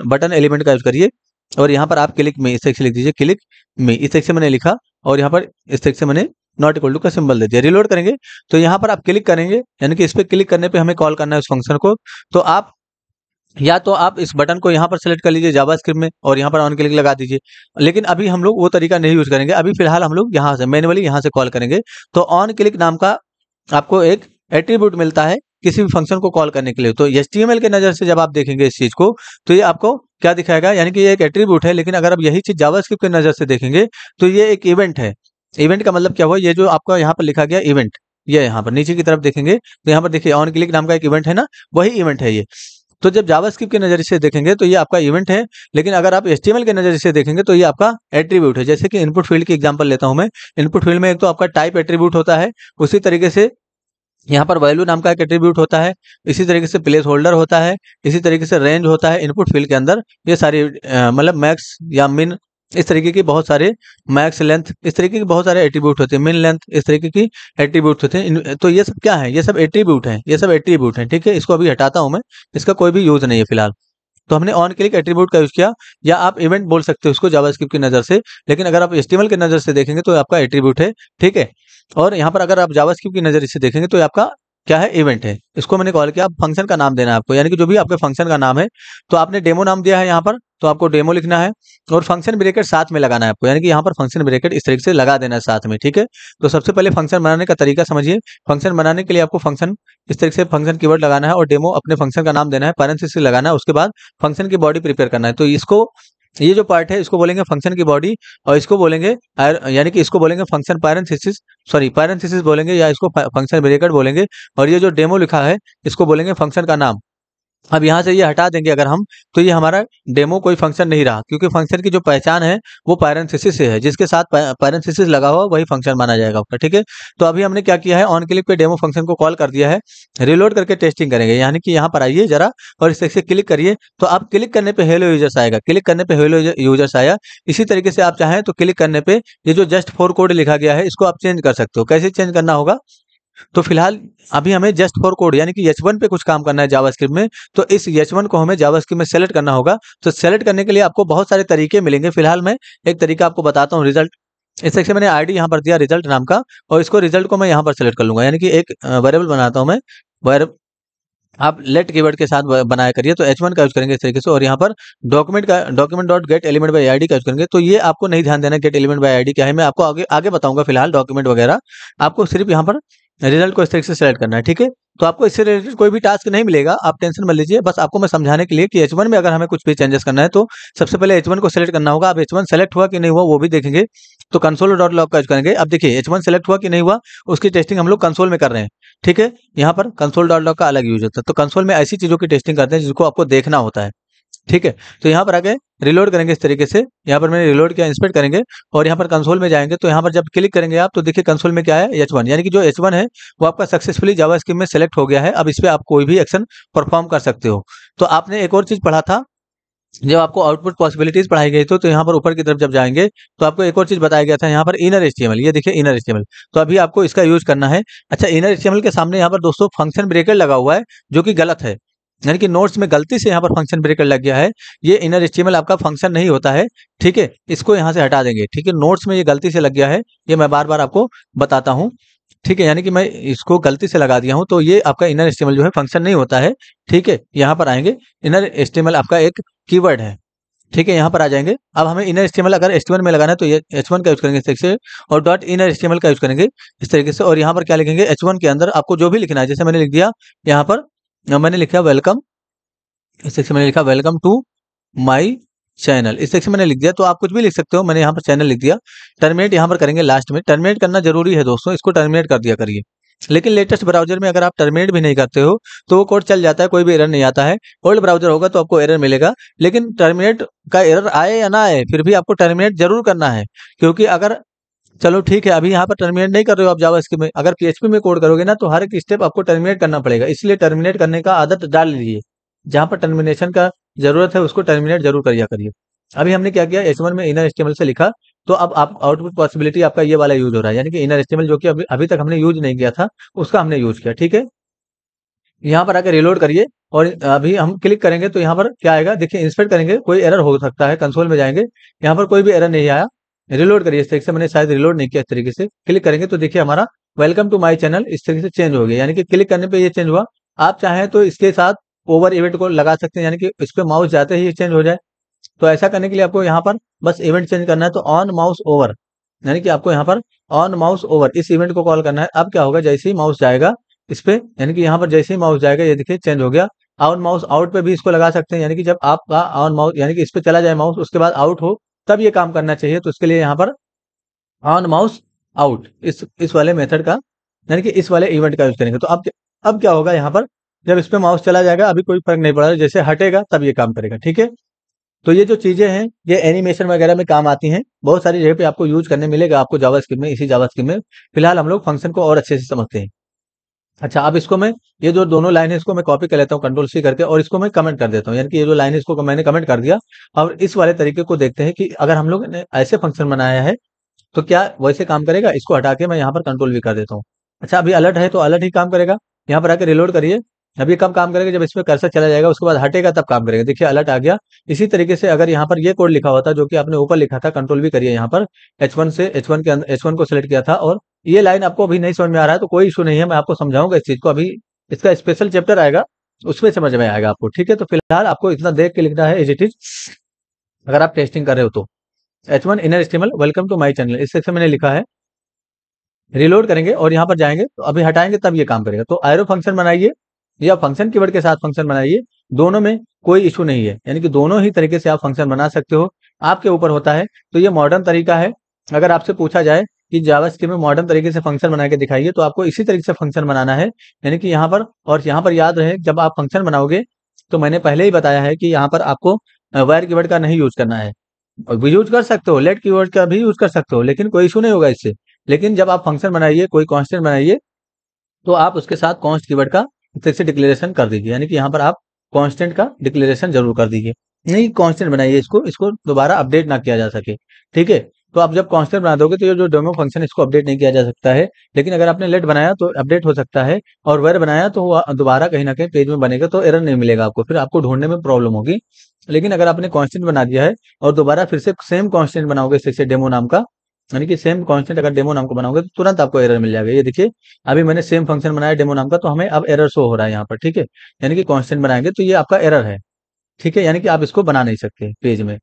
बटन एलिमेंट का यूज करिए और यहाँ पर आप क्लिक में इस तरीके से लिख दीजिए, क्लिक में इस तरीके से मैंने लिखा और यहाँ पर इस तरीके से मैंने नॉट इक्वल टू का सिंबल दे दिया। रिलोड करेंगे तो यहाँ पर आप क्लिक करेंगे, यानी कि इस पे क्लिक करने पे हमें कॉल करना है उस फंक्शन को। तो आप या तो आप इस बटन को यहाँ पर सेलेक्ट कर लीजिए जावास्क्रिप्ट में और यहाँ पर ऑन क्लिक लगा दीजिए, लेकिन अभी हम लोग वो तरीका नहीं यूज करेंगे। अभी फिलहाल हम लोग यहाँ से मैन्युअली यहाँ से कॉल करेंगे। तो ऑन क्लिक नाम का आपको एक एट्रीब्यूट मिलता है किसी भी फंक्शन को कॉल करने के लिए। तो एचटीएमएल के नजर से जब आप देखेंगे इस चीज को तो ये आपको क्या दिखाएगा, यानी कि ये एक एट्रीब्यूट है, लेकिन अगर आप यही चीज जावास्क्रिप्ट के नजर से देखेंगे तो ये एक इवेंट है। इवेंट का मतलब क्या हुआ, ये जो आपका यहाँ पर लिखा गया इवेंट, ये यहाँ पर नीचे की तरफ देखेंगे तो यहाँ पर देखिए ऑन क्लिक नाम का एक इवेंट है ना, वही इवेंट है ये। तो जब जावास्क्रिप्ट के नजरिए से देखेंगे तो ये आपका इवेंट है, लेकिन अगर आप एचटीएमएल के नजरिए से देखेंगे तो ये आपका एट्रीब्यूट है। जैसे कि इनपुट फील्ड की एग्जांपल लेता हूं मैं। इनपुट फील्ड में एक तो आपका टाइप एट्रीब्यूट होता है, उसी तरीके से यहाँ पर वैल्यू नाम का एक एट्रीब्यूट होता है, इसी तरीके से प्लेस होल्डर होता है, इसी तरीके से रेंज होता है इनपुट फील्ड के अंदर। ये सारी मतलब मैक्स या मिन, इस तरीके की बहुत सारे, मैक्स लेंथ, इस तरीके के बहुत सारे एट्रीब्यूट होते हैं, मिन लेंथ, इस तरीके की एट्रीब्यूट होते हैं। तो ये सब क्या है, ये सब एट्रीब्यूट हैं, ये सब एट्रीब्यूट हैं, ठीक है। इसको अभी हटाता हूं मैं, इसका कोई भी यूज नहीं है फिलहाल। तो हमने ऑन क्लिक एट्रीब्यूट का यूज किया, या आप इवेंट बोल सकते हो उसको जावास्क्रिप्ट की नजर से, लेकिन अगर आप एचटीएमएल की नजर से देखेंगे तो आपका एट्रीब्यूट है, ठीक है। और यहाँ पर अगर आप जावास्क्रिप्ट की नजर से देखेंगे तो ये आपका क्या है, इवेंट है। इसको मैंने कॉल किया, फंक्शन का नाम देना है आपको, यानी कि जो भी आपके फंक्शन का नाम है। तो आपने डेमो नाम दिया है यहाँ पर, तो आपको डेमो लिखना है और फंक्शन ब्रैकेट साथ में लगाना है आपको, यानी कि यहाँ पर फंक्शन ब्रैकेट इस तरीके से लगा देना है साथ में, ठीक है। तो सबसे पहले फंक्शन बनाने का तरीका समझिए। फंक्शन बनाने के लिए आपको फंक्शन इस तरीके से फंक्शन कीवर्ड लगाना है और डेमो अपने फंक्शन का नाम देना है, पैरेंथेसिस लगाना है, उसके बाद फंक्शन की बॉडी प्रिपेयर करना है। तो इसको, ये जो पार्ट है इसको बोलेंगे फंक्शन की बॉडी, और इसको बोलेंगे यानी कि इसको बोलेंगे फंक्शन पैरेंथेसिस, सॉरी पैरेंथेसिस बोलेंगे, या इसको फंक्शन ब्रैकेट बोलेंगे। और ये जो डेमो लिखा है इसको बोलेंगे फंक्शन का नाम। अब यहाँ से ये हटा देंगे अगर हम, तो ये हमारा डेमो कोई फंक्शन नहीं रहा, क्योंकि फंक्शन की जो पहचान है वो पैरेंथेसिस से है, जिसके साथ पैरेंथेसिस लगा हुआ वही फंक्शन माना जाएगा आपका, ठीक है। तो अभी हमने क्या किया है, ऑन क्लिक पे डेमो फंक्शन को कॉल कर दिया है। रिलोड करके टेस्टिंग करेंगे, यानी कि यहाँ पर आइए जरा और इस तरह से क्लिक करिए। तो आप क्लिक करने पे हेलो यूजर्स आएगा, क्लिक करने पे हेलो यूजर्स आया। इसी तरीके से आप चाहें तो क्लिक करने पे ये जो जस्ट फॉर कोड लिखा गया है इसको आप चेंज कर सकते हो। कैसे चेंज करना होगा, तो फिलहाल अभी हमें जस्ट फॉर कोड यानी कि H1 पे कुछ काम करना है जावास्क्रिप्ट में। तो इस H1 को हमें जावास्क्रिप्ट में सेलेक्ट करना होगा। तो सेलेक्ट करने के लिए आपको बहुत सारे तरीके मिलेंगे। फिलहाल मैं एक तरीका आपको बताता हूँ, रिजल्ट। इस सेक्शन मैंने आईडी यहाँ पर दिया रिजल्ट नाम का, और इसको रिजल्ट को मैं यहाँ पर सेलेक्ट कर लूंगा, यानी कि एक वेरिएबल बनाता हूँ मैं। आप लेट कीवर्ड के साथ बनाया करिए। तो H1 का यूज करेंगे इस तरीके से, और यहाँ पर document dot gate element by ID का यूज करेंगे। तो ये आपको नहीं ध्यान देना गेट एलिमेंट बाय आईडी क्या है, मैं आपको आगे आगे बताऊंगा। फिलहाल डॉक्यूमेंट वगैरह आपको सिर्फ यहाँ पर रिजल्ट को इस तरीके से सेलेक्ट करना है, ठीक है। तो आपको इससे रिलेटेड कोई भी टास्क नहीं मिलेगा, आप टेंशन मत लीजिए। बस आपको मैं समझाने के लिए कि H1 में अगर हमें कुछ भी चेंजेस करना है तो सबसे पहले H1 को सेलेक्ट करना होगा। अब H1 सेलेक्ट हुआ कि नहीं हुआ वो भी देखेंगे, तो कंसोल डॉट लॉग का यूज करेंगे। अब देखिए H1 सेलेक्ट हुआ कि नहीं हुआ, उसकी टेस्टिंग हम लोग कंसोल में कर रहे हैं, ठीक है। यहाँ पर कंसोल डॉट लॉग का अलग यूज होता है। तो कंसोल में ऐसी चीजों की टेस्टिंग करते हैं जिसको आपको देखना होता है, ठीक है। तो यहाँ पर आगे रिलोड करेंगे इस तरीके से। यहाँ पर मैंने रिलोड किया, इंस्पेक्ट करेंगे और यहाँ पर कंसोल में जाएंगे। तो यहाँ पर जब क्लिक करेंगे आप, तो देखिए कंसोल में क्या है, H1, यानी कि जो H1 है वो आपका सक्सेसफुली जावास्क्रिप्ट में सेलेक्ट हो गया है। अब इस पे आप कोई भी एक्शन परफॉर्म कर सकते हो। तो आपने एक और चीज पढ़ा था जब आपको आउटपुट पॉसिबिलिटीज पढ़ाई गई, तो यहाँ पर ऊपर की तरफ जब जाएंगे तो आपको एक और चीज बताया गया था, यहाँ पर इनर एचटीएमएल। ये देखिए इनर एचटीएमएल, तो अभी आपको इसका यूज करना है। अच्छा, इनर एचटीएमएल के सामने यहाँ पर दोस्तों फंक्शन ब्रेकर लगा हुआ है, जो कि गलत है, यानी कि नोट्स में गलती से यहाँ पर फंक्शन ब्रेकर लग गया है। ये इनर एचटीएमएल आपका फंक्शन नहीं होता है, ठीक है। इसको यहाँ से हटा देंगे, ठीक है। नोट्स में ये गलती से लग गया है, ये मैं बार बार आपको बताता हूँ, ठीक है। यानी कि मैं इसको गलती से लगा दिया हूँ, तो ये आपका इनर एचटीएमएल जो है फंक्शन नहीं होता है, ठीक है। यहाँ पर आएंगे, इनर एचटीएमएल आपका एक कीवर्ड है, ठीक है। यहाँ पर आ जाएंगे। अब हमें इनर एचटीएमएल अगर H1 में लगाना है तो ये H1 का यूज करेंगे इस तरीके से, और डॉट इनर एचटीएमएल का यूज करेंगे इस तरीके से। और यहाँ पर क्या लिखेंगे, H1 के अंदर आपको जो भी लिखना है, जैसे मैंने लिख दिया यहाँ पर, मैंने लिखा वेलकम, इस सेक्शन मैंने लिखा वेलकम टू माई चैनल, इस सेक्शन मैंने लिख दिया। तो आप कुछ भी लिख सकते हो, मैंने यहाँ पर चैनल लिख दिया। टर्मिनेट यहाँ पर करेंगे लास्ट में, टर्मिनेट करना जरूरी है दोस्तों, इसको टर्मिनेट कर दिया करिए, लेकिन लेटेस्ट ब्राउज़र में अगर आप टर्मिनेट भी नहीं करते हो, तो वो कोड चल जाता है, कोई भी एरर नहीं आता है। ओल्ड ब्राउज़र होगा तो आपको एरर मिलेगा, लेकिन टर्मिनेट का एरर आए या ना आए, फिर भी आपको टर्मिनेट ज़रूर करना है। क्योंकि अगर चलो ठीक है, अभी यहाँ पर टर्मिनेट नहीं कर रहे हो आप जावास्क्रिप्ट में, अगर पीएचपी में कोड करोगे ना तो हर एक स्टेप आपको टर्मिनेट करना पड़ेगा, इसलिए टर्मिनेट करने का आदत डाल लीजिए। जहाँ पर टर्मिनेशन का ज़रूरत है उसको टर्मिनेट ज़रूर करिया करिए। अभी हमने क्या किया, H1 में इनर एचटीएमएल से लिखा, तो अब आप आउटपुट पॉसिबिलिटी आपका ये वाला यूज़ हो रहा है, यानी कि इनर एचटीएमएल जो कि अभी अभी तक हमने यूज़ नहीं किया था, उसका हमने यूज़ किया, ठीक है। यहाँ पर आके रिलोड करिए और अभी हम क्लिक करेंगे तो यहाँ पर क्या आएगा, देखिए इंस्पेक्ट करेंगे, कोई एरर हो सकता है, कंसोल में जाएंगे, यहाँ पर कोई भी एरर नहीं आया। रिलोड करिए, इस तरीके से मैंने शायद रिलोड नहीं किया, इस तरीके से क्लिक करेंगे तो देखिए हमारा वेलकम टू माय चैनल इस तरीके से चेंज हो गया, यानी कि क्लिक करने पे ये चेंज हुआ। आप चाहें तो इसके साथ ओवर इवेंट को लगा सकते हैं, यानी कि इस पे माउस जाते ही ये चेंज हो जाए। तो ऐसा करने के लिए आपको यहाँ पर बस इवेंट चेंज करना है, तो ऑन माउस ओवर, यानी कि आपको यहाँ पर ऑन माउस ओवर इस इवेंट को कॉल करना है। अब क्या होगा, जैसे ही माउस जाएगा इस पे, यानी कि यहाँ पर जैसे ही माउस जाएगा ये देखिए चेंज हो गया। ऑन माउस आउट पे भी इसको लगा सकते हैं, यानी कि जब आपका ऑन माउस यानी कि इस पे चला जाए माउस, उसके बाद आउट हो, तब ये काम करना चाहिए। तो इसके लिए यहाँ पर ऑन माउस आउट इस वाले मेथड का, यानी कि इस वाले इवेंट का यूज करेंगे। तो अब क्या होगा, यहाँ पर जब इस पे माउस चला जाएगा अभी कोई फर्क नहीं पड़ रहा है, जैसे हटेगा तब ये काम करेगा, ठीक है। तो ये जो चीजें हैं ये एनिमेशन वगैरह में काम आती हैं, बहुत सारी जगह पे आपको यूज करने मिलेगा आपको जावास्क्रिप्ट में, इसी जावास्क्रिप्ट में। फिलहाल हम लोग फंक्शन को और अच्छे से समझते हैं। अच्छा, अब इसको मैं, ये जो दोनों लाइन है इसको मैं कॉपी कर लेता हूँ कंट्रोल सी करके, और इसको मैं कमेंट कर देता हूँ, यानी कि ये जो लाइन है इसको मैंने कमेंट कर दिया। और इस वाले तरीके को देखते हैं कि अगर हम लोग ने ऐसे फंक्शन बनाया है तो क्या वैसे काम करेगा। इसको हटा के मैं यहाँ पर कंट्रोल भी कर देता हूँ। अच्छा, अभी अलर्ट है तो अलर्ट ही काम करेगा। यहाँ पर आके रिलोड करिए, अभी कब काम करेगा, जब इसमें कर्सर चला जाएगा उसके बाद हटेगा तब काम करेगा। देखिए अलर्ट आ गया। इसी तरीके से अगर यहाँ पर ये कोड लिखा होता जो कि आपने ऊपर लिखा था, कंट्रोल भी करिए, यहाँ पर H1 से H1 के अंदर H1 को सिलेक्ट किया था, और ये लाइन आपको अभी नहीं समझ में आ रहा है तो कोई इशू नहीं है, मैं आपको समझाऊंगा इस चीज को। अभी इसका स्पेशल चैप्टर आएगा, उसमें समझ में आएगा आपको, ठीक है। तो फिलहाल आपको इतना देख के लिखना है एज इट इज, अगर आप टेस्टिंग कर रहे हो तो। H1 inner HTML welcome to my channel इस सेक्शन मैंने लिखा है। रिलोड करेंगे और यहाँ पर जाएंगे तो अभी हटाएंगे तब ये काम करेगा। तो एरो फंक्शन बनाइए या फंक्शन कीवर्ड के साथ फंक्शन बनाइए, दोनों में कोई इशू नहीं है, यानी कि दोनों ही तरीके से आप फंक्शन बना सकते हो, आपके ऊपर होता है। तो ये मॉडर्न तरीका है। अगर आपसे पूछा जाए कि जावास्क्रिप्ट में मॉडर्न तरीके से फंक्शन बना के दिखाइए, तो आपको इसी तरीके से फंक्शन बनाना है, यानी कि यहाँ पर। और यहाँ पर याद रहे, जब आप फंक्शन बनाओगे तो मैंने पहले ही बताया है कि यहाँ पर आपको वायर कीवर्ड का नहीं यूज करना है। भी यूज कर सकते हो, लेट कीवर्ड का भी यूज कर सकते हो, लेकिन कोई इशू नहीं होगा इससे। लेकिन जब आप फंक्शन बनाइए, कोई कांस्टेंट बनाइए, तो आप उसके साथ कॉन्स्ट कीवर्ड का फिर से डिक्लेरेशन कर दीजिए, यानी कि यहाँ पर आप कांस्टेंट का डिक्लेरेशन जरूर कर दीजिए। नहीं कांस्टेंट बनाइए, इसको इसको दोबारा अपडेट ना किया जा सके, ठीक है। तो आप जब कांस्टेंट बना दोगे तो ये जो डेमो फंक्शन इसको अपडेट नहीं किया जा सकता है, लेकिन अगर आपने लेट बनाया तो अपडेट हो सकता है, और वेर बनाया तो वो दोबारा कहीं ना कहीं पेज में बनेगा तो एरर नहीं मिलेगा आपको, फिर आपको ढूंढने में प्रॉब्लम होगी। लेकिन अगर आपने कांस्टेंट बना दिया है और दोबारा फिर से सेम कांस्टेंट बनाओगे जैसे डेमो नाम का, यानी कि सेम कांस्टेंट अगर डेमो नाम का बनाओगे तो तुरंत आपको एरर मिल जाएगा। ये देखिए अभी मैंने सेम फंक्शन बनाया डेमो नाम का, तो हमें अब एरर शो हो रहा है यहाँ पर, ठीक है। यानी कि कांस्टेंट बनाएंगे तो ये आपका एरर है, ठीक है, यानी कि आप इसको बना नहीं सकते पेज में।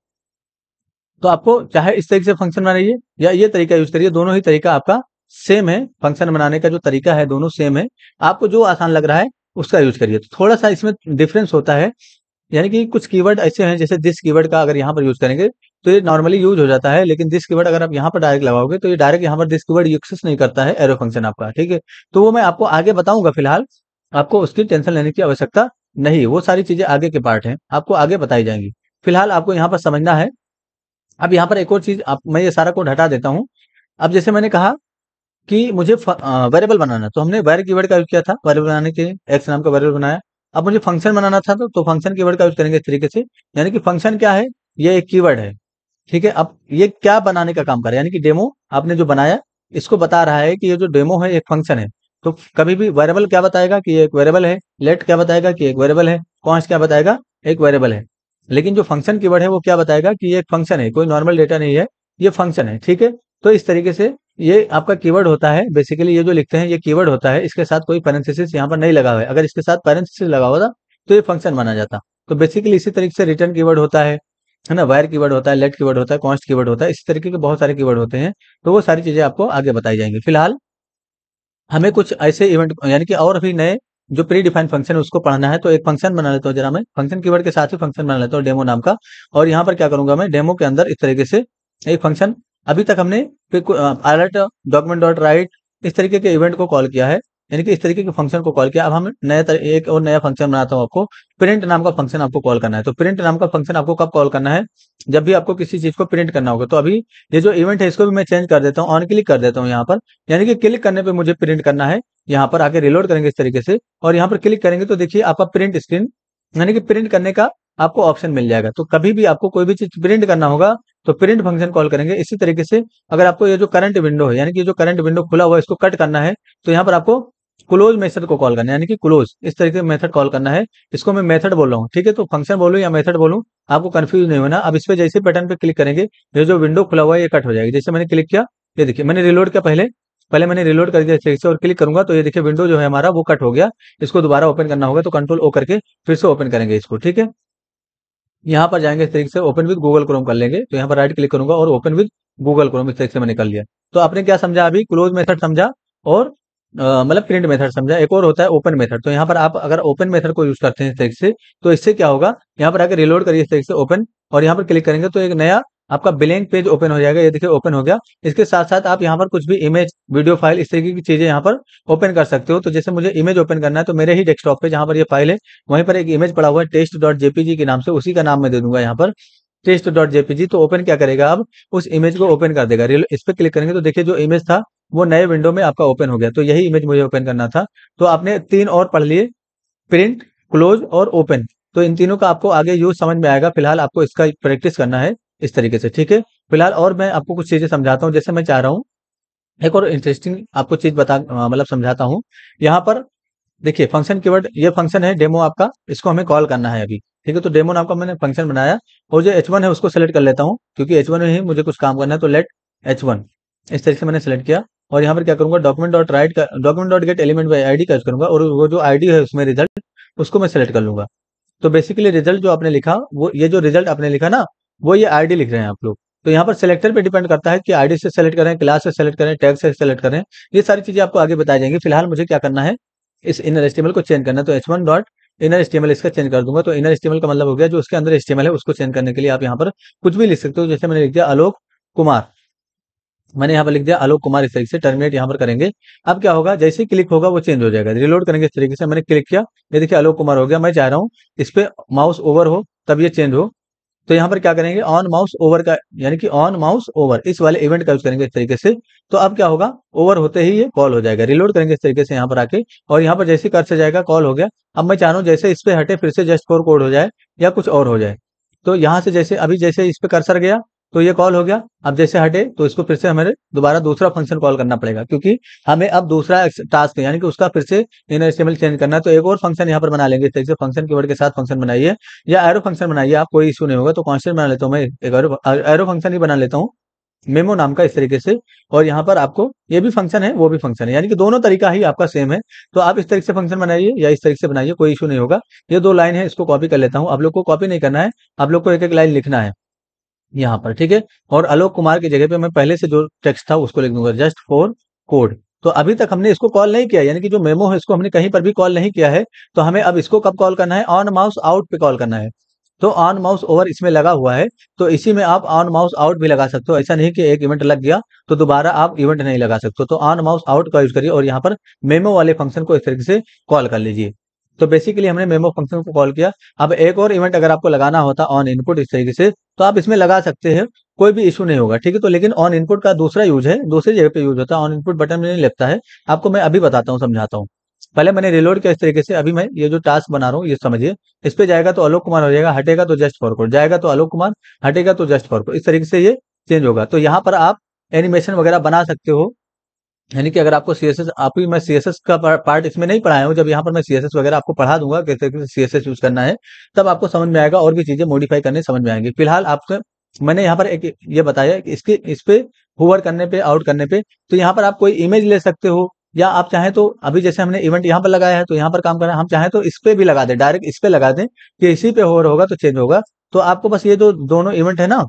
तो आपको चाहे इस तरीके से फंक्शन बनाइए या ये तरीका यूज करिए, दोनों ही तरीका आपका सेम है। फंक्शन बनाने का जो तरीका है दोनों सेम है, आपको जो आसान लग रहा है उसका यूज करिए। तो थोड़ा सा इसमें डिफरेंस होता है, यानी कि कुछ कीवर्ड ऐसे हैं, जैसे दिस कीवर्ड का अगर यहाँ पर यूज करेंगे तो ये नॉर्मली यूज हो जाता है, लेकिन दिस कीवर्ड अगर आप यहाँ पर डायरेक्ट लगाओगे तो ये डायरेक्ट यहाँ पर दिस कीवर्ड एक्सेस नहीं करता है एरो फंक्शन आपका, ठीक है। तो वो मैं आपको आगे बताऊंगा, फिलहाल आपको उसकी टेंशन लेने की आवश्यकता नहीं, वो सारी चीजें आगे के पार्ट हैं, आपको आगे बताई जाएंगी। फिलहाल आपको यहाँ पर समझना है। अब यहाँ पर एक और चीज, आप मैं ये सारा कोड हटा देता हूँ। अब जैसे मैंने कहा कि मुझे वेरिएबल बनाना, तो हमने वेर कीवर्ड का यूज किया था वेरिएबल बनाने के लिए, एक्स नाम का वेरिएबल बनाया। अब मुझे फंक्शन बनाना था तो फंक्शन कीवर्ड का यूज करेंगे इस तरीके से, यानी कि फंक्शन क्या है, ये एक कीवर्ड है, ठीक है। अब ये क्या बनाने का काम कर रहा है, यानी कि डेमो आपने जो बनाया इसको बता रहा है कि ये जो डेमो है एक फंक्शन है। तो कभी भी वेरिएबल क्या बताएगा कि ये एक वेरिएबल है, लेट क्या बताएगा कि एक वेरिएबल है, कॉन्स्ट क्या बताएगा एक वेरिएबल है। लेकिन जो फंक्शन कीवर्ड है वो क्या बताएगा कि ये एक फंक्शन है, कोई नॉर्मल डेटा नहीं है, ये फंक्शन है, ठीक है। तो इस तरीके से ये आपका कीवर्ड होता है, बेसिकली ये जो लिखते हैं ये कीवर्ड होता है, इसके साथ कोई पैरेंथेसिस यहाँ पर नहीं लगा हुआ है। अगर इसके साथ पैरेंथेसिस लगा होता तो ये फंक्शन माना जाता। तो बेसिकली इसी तरीके से रिटर्न कीवर्ड होता है ना, वायर कीवर्ड होता है, लेट कीवर्ड होता है, कॉन्स्ट कीवर्ड होता है, इस तरीके के बहुत सारे कीवर्ड होते हैं। तो वो सारी चीजें आपको आगे बताई जाएंगी। फिलहाल हमें कुछ ऐसे इवेंट यानी कि और भी नए जो प्री डिफाइंड फंक्शन है उसको पढ़ना है, तो एक फंक्शन बना लेता हूँ जरा, मैं फंक्शन कीवर्ड के साथ ही फंक्शन बना लेता हूँ डेमो नाम का। और यहाँ पर क्या करूंगा, मैं डेमो के अंदर इस तरीके से एक फंक्शन, अभी तक हमने अलर्ट डॉक्यूमेंट डॉट राइट इस तरीके के इवेंट को कॉल किया है। यानी कि इस तरीके के फंक्शन को कॉल किया। अब हम एक और नया फंक्शन बनाता हूँ आपको, प्रिंट नाम का फंक्शन आपको कॉल करना है। तो प्रिंट नाम का फंक्शन आपको कब कॉल करना है, जब भी आपको किसी चीज को प्रिंट करना होगा। तो अभी ये जो इवेंट है इसको भी मैं चेंज कर देता हूँ, ऑन क्लिक कर देता हूँ यहाँ पर, यानी कि क्लिक करने पे मुझे प्रिंट करना है। यहाँ पर आके रिलोड करेंगे इस तरीके से, और यहाँ पर क्लिक करेंगे तो देखिए आपका प्रिंट स्क्रीन, यानी कि प्रिंट करने का आपको ऑप्शन मिल जाएगा। तो कभी भी आपको कोई भी चीज प्रिंट करना होगा तो प्रिंट फंक्शन कॉल करेंगे। इसी तरीके से अगर आपको ये जो करंट विंडो है, यानी कि जो करंट विंडो खुला हुआ है इसको कट करना है, तो यहाँ पर आपको क्लोज मेथड को कॉल करना है, यानी कि क्लोज इस तरीके मेथड कॉल करना है। इसको मैं मेथड बोल रहा हूँ, ठीक है। तो फंक्शन बोलूँ या मेथड बोलूँ, आपको कंफ्यूज नहीं होना। अब इस पे जैसे बटन पे क्लिक करेंगे, ये जो विंडो खुला हुआ है ये कट हो जाएगी। जैसे मैंने क्लिक किया, ये देखिए मैंने रिलोड किया, पहले पहले मैंने रिलोड कर दिया इस तरीके से, और क्लिक करूंगा तो ये देखिए विंडो जो है हमारा वो कट हो गया। इसको दोबारा ओपन करना होगा तो कंट्रोल ओ करके फिर से ओपन करेंगे इसको, ठीक है। यहाँ पर जाएंगे इस तरीके से, ओपन विद गूगल क्रोम कर लेंगे। तो यहाँ पर राइट क्लिक करूंगा और ओपन विद गूगल क्रोम इस तरीके से मैंने कर लिया। तो आपने क्या समझा अभी, क्लोज मेथड समझा और मतलब प्रिंट मेथड समझा। एक और होता है ओपन मेथड। तो यहाँ पर आप अगर ओपन मेथड को यूज करते हैं इस तरीके से, तो इससे क्या होगा, यहाँ पर आकर रिलोड करिए इस तरीके से ओपन, और यहाँ पर क्लिक करेंगे तो एक नया आपका ब्लैंक पेज ओपन हो जाएगा। ये देखिए ओपन हो गया। इसके साथ साथ आप यहाँ पर कुछ भी इमेज, वीडियो फाइल, इस तरीके की चीजें यहाँ पर ओपन कर सकते हो। तो जैसे मुझे इमेज ओपन करना है तो मेरे ही डेस्कटॉप पे जहाँ पर ये फाइल है वहीं पर एक इमेज पड़ा हुआ है test.jpg के नाम से, उसी का नाम मैं दे दूंगा यहाँ पर test.jpg। तो ओपन क्या करेगा, अब उस इमेज को ओपन कर देगा। इस पे क्लिक करेंगे तो देखिए जो इमेज था वो नए विंडो में आपका ओपन हो गया। तो यही इमेज मुझे ओपन करना था। तो आपने 3 और पढ़ लिए, प्रिंट, क्लोज और ओपन। तो इन तीनों का आपको आगे यूज समझ में आएगा। फिलहाल आपको इसका प्रैक्टिस करना है इस तरीके से, ठीक है। फिलहाल और मैं आपको कुछ चीजें समझाता हूँ। जैसे मैं चाह रहा हूँ एक और इंटरेस्टिंग आपको चीज मतलब समझाता हूँ। यहाँ पर देखिए फंक्शन कीवर्ड, ये फंक्शन है डेमो आपका, इसको हमें कॉल करना है अभी, ठीक है। तो डेमो नाम का मैंने फंक्शन बनाया, और जो H1 है उसको सेलेक्ट कर लेता हूँ, क्योंकि H1 में ही मुझे कुछ काम करना है। तो लेट H1 इस तरीके से मैंने सेलेक्ट किया, और यहाँ पर क्या करूंगा, document dot gate element by ID का यूज करूंगा, और वो जो आईडी है उसमें रिजल्ट, उसको मैं सेलेक्ट कर लूंगा। तो बेसिकली रिजल्ट जो आपने लिखा, वो ये जो रिजल्ट आपने लिखा ना, वो ये आईडी लिख रहे हैं आप लोग। तो यहाँ पर सिलेक्टर पे डिपेंड करता है कि आईडी से सेलेक्ट करें, क्लास से सेलेक्ट करें, टैग से सेलेक्ट करें। ये सारी चीजें आपको आगे बताई जाएंगी। फिलहाल मुझे क्या करना है, इस इनर एचटीएमएल को चेंज करना है। तो H1 डॉट इनर एचटीएमएल इसका चेंज कर दूंगा। तो इनर एचटीएमएल का मतलब हो गया जो उसके अंदर एचटीएमएल है उसको चेंज करने के लिए आप यहाँ पर कुछ भी लिख सकते हो। जैसे मैंने लिख दिया आलोक कुमार, मैंने यहाँ पर लिख दिया आलोक कुमार, इस तरीके से टर्मिनेट यहाँ पर करेंगे। अब क्या होगा, जैसे ही क्लिक होगा वो चेंज हो जाएगा। रिलोड करेंगे इस तरीके से, मैंने क्लिक किया, ये देखिए आलोक कुमार हो गया। मैं चाह रहा हूँ इस पे माउस ओवर हो तब ये चेंज हो। तो यहाँ पर क्या करेंगे, ऑन माउस ओवर का, यानी कि ऑन माउस ओवर इस वाले इवेंट का यूज करेंगे इस तरीके से। तो अब क्या होगा, ओवर होते ही ये कॉल हो जाएगा। रिलोड करेंगे इस तरीके से यहाँ पर आके, और यहाँ पर जैसे कर से जाएगा कॉल हो गया। अब मैं चाह रहा हूँ जैसे इस पे हटे फिर से जस्ट फॉर कोड हो जाए या कुछ और हो जाए। तो यहाँ से जैसे अभी जैसे इस पे कर्सर गया तो ये कॉल हो गया। अब जैसे हटे तो इसको फिर से हमें दोबारा दूसरा फंक्शन कॉल करना पड़ेगा, क्योंकि हमें अब दूसरा टास्क है, यानी कि उसका फिर से इनर एचटीएमएल चेंज करना है। तो एक और फंक्शन यहाँ पर बना लेंगे इस तरीके से। फंक्शन कीवर्ड के साथ फंक्शन बनाइए, या एरो फंक्शन बनाइए आप, कोई इशू नहीं होगा। तो कांस्टेंट बना लेता हूँ मैं, एक एरो फंक्शन ही बना लेता हूँ मेमो नाम का इस तरीके से। और यहाँ पर आपको ये भी फंक्शन है वो भी फंक्शन है, यानी कि दोनों तरीका ही आपका सेम है। तो आप इस तरीके से फंक्शन बनाइए या इस तरीके से बनाइए, कोई इशू नहीं होगा। ये 2 लाइन है, इसको कॉपी कर लेता हूँ। आप लोग को कॉपी नहीं करना है, आप लोग को एक एक लाइन लिखना है यहाँ पर, ठीक है। और आलोक कुमार की जगह पे मैं पहले से जो टेक्स्ट था उसको लिख दूंगा, जस्ट फॉर कोड। तो अभी तक हमने इसको कॉल नहीं किया, यानी कि जो मेमो है इसको हमने कहीं पर भी कॉल नहीं किया है। तो हमें अब इसको कब कॉल करना है, ऑन माउस आउट पे कॉल करना है। तो ऑन माउस ओवर इसमें लगा हुआ है, तो इसी में आप ऑन माउस आउट भी लगा सकते हो। ऐसा नहीं कि एक इवेंट लग गया तो दोबारा आप इवेंट नहीं लगा सकते। तो ऑन माउस आउट का यूज करिए, और यहाँ पर मेमो वाले फंक्शन को इस तरीके से कॉल कर लीजिए। तो बेसिकली हमने मेमो फंक्शन को कॉल किया। अब एक और इवेंट अगर आपको लगाना होता ऑन इनपुट इस तरीके से, तो आप इसमें लगा सकते हैं, कोई भी इशू नहीं होगा, ठीक है। तो लेकिन ऑन इनपुट का दूसरा यूज है, दूसरी जगह पे यूज होता है, ऑन इनपुट बटन में नहीं लगता है। आपको मैं अभी बताता हूँ, समझाता हूँ। पहले मैंने रिलोड किया इस तरीके से, अभी मैं ये जो टास्क बना रहा हूँ ये समझिए। इस पे जाएगा तो आलोक कुमार हो जाएगा, हटेगा तो जस्ट फॉर कोड, जाएगा तो आलोक कुमार, हटेगा तो जस्ट फॉर कोड, इस तरीके से ये चेंज होगा। तो यहाँ पर आप एनिमेशन वगैरह बना सकते हो, यानी कि अगर आपको सीएसएस, आप ही मैं सीएसएस का पार्ट इसमें नहीं पढ़ाया हूँ। जब यहाँ पर मैं सीएसएस वगैरह आपको पढ़ा दूंगा किस तरीके से सीएसएस यूज करना है, तब आपको समझ में आएगा और भी चीजें मॉडिफाई करने समझ में आएंगी। फिलहाल आपको मैंने यहाँ पर एक ये बताया कि इसके इस पे होवर करने पे, आउट करने पे, तो यहाँ पर आप कोई इमेज ले सकते हो, या आप चाहें तो अभी जैसे हमने इवेंट यहाँ पर लगाया है तो यहाँ पर काम करना है, हम चाहें तो इस पे भी लगा दें, डायरेक्ट इस पे लगा दें कि इसी पे होवर होगा तो चेंज होगा। तो आपको बस ये जो दोनों इवेंट है ना,